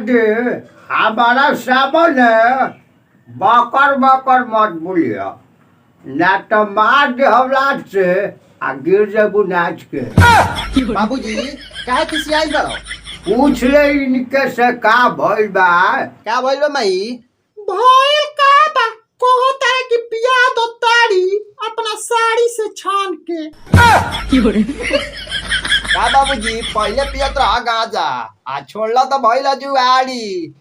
दे हमारा सामने बकर बकर मत बोलियो ना तो मार दे हमरा से आ गिर जेबू नाच के। बाबूजी काहे खिसियाई बा? पूछ ले इनके से का भइल बा। का भइल बा माई? भइल का बा कहता है कि पिया दो ताड़ी अपना साड़ी से छान के। का बाबूजी पहले पियत रहा गांजा आ छोड़ला तो भइल जुआरी।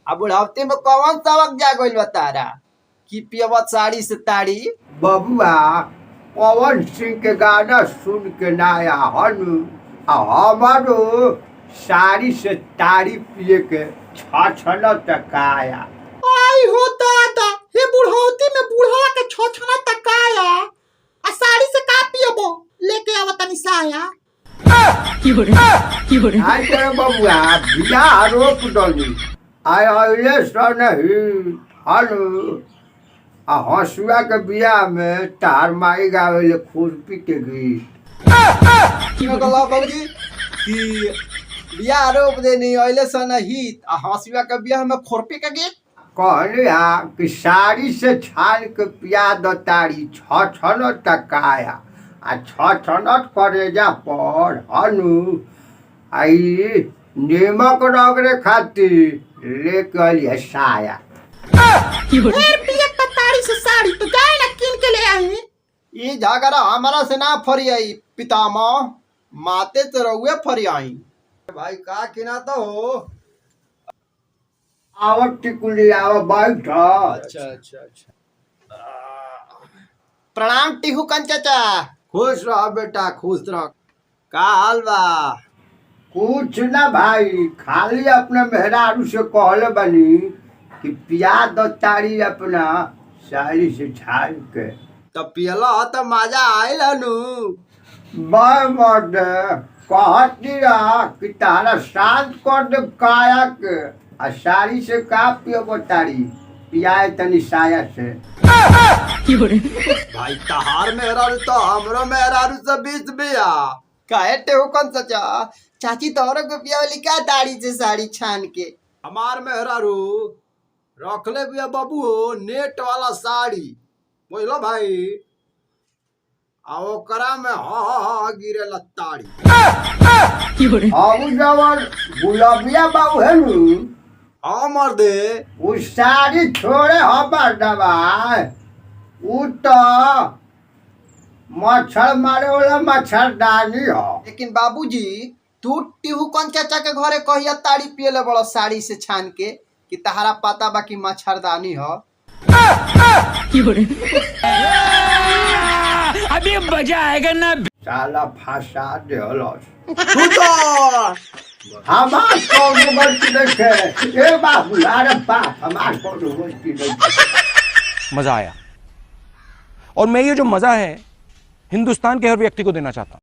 अब बुढ़ावती में कौन सबक जा गइल बा तारा कि पियबत साड़ी से ताड़ी? बबुआ पवन सिंह के गाना सुन के नया हनु आ हमारो साड़ी से ताड़ी पिए के छछन तकाया। आई हो दादा हे बुढ़ौती में बूढ़ा के छोछना तकाया आ साड़ी से का पियबो लेके आवत निसाया। आई तेरे बबुआ बिया रोक दली आय अइले सन ही हनु आ हसुआ के बिया में तार माई गावेले खुरपी के गीत। की कहला बाबूजी कि बिया रोप देनी अइले सन हित आ हंसुआ के बिया में खुरपी के गीत। कहले कि साड़ी से छान के पिया दो ताड़ी छछन तकाया आ छछनत करेजा पर हनु आई नीमक रगड़े खातिर लेके अलिए साया। फिर पिया का ताड़ी से साड़ी तो जाए ना किन के ले आई। ई झगड़ा हमारा से ना फरियाई पितामह माते से रहुए फरियाई। भाई का किना तो हो। आवत टिकुली आव बैठ। अच्छा अच्छा अच्छा। प्रणाम टिहू कन चाचा। खुश रह बेटा खुश रह। का हाल बा? कुछ ना भाई खाली अपने मेहरारू से कहले बनी कि पिया दो ताड़ी अपना साड़ी से छान के। तब पियला तो मजा आयल नु। मैं मर्द कहती रहा कि तारा शांत कर दे काया के आ साड़ी से का पियबो ताड़ी पियाए तनी साया से। भाई तहार मेहरारू तो हमरो मेहरारू से बीच बिया। काहे टेहू कन चाचा चाची तोहरे को पिया वाली का दाढ़ी से साड़ी छान के? हमार मेहरारू रखले बिया बाबू नेट वाला साड़ी बोलो भाई आ ओकरा में गिरे लत्ताड़ी। अब जवन गुलाबिया बाबू है नु हाँ मर्दे उ साड़ी छोड़े हमार दबाए उ तो मच्छर मारे वाला मच्छरदानी हो। लेकिन बाबूजी तू टिहू कन चाचा के घरे कहिया ताड़ी पियले बड़ा साड़ी से छान के कि तहारा पता बा कि मच्छरदानी हो। अभी मजा आएगा ना। साला फंसा देहलस। तू तो हमार कौन गलती देखे ए बाबू अरे बाप हमार कौन गलती देखे। मजा आया और मैं ये जो मजा है हिंदुस्तान के हर व्यक्ति को देना चाहता हूँ।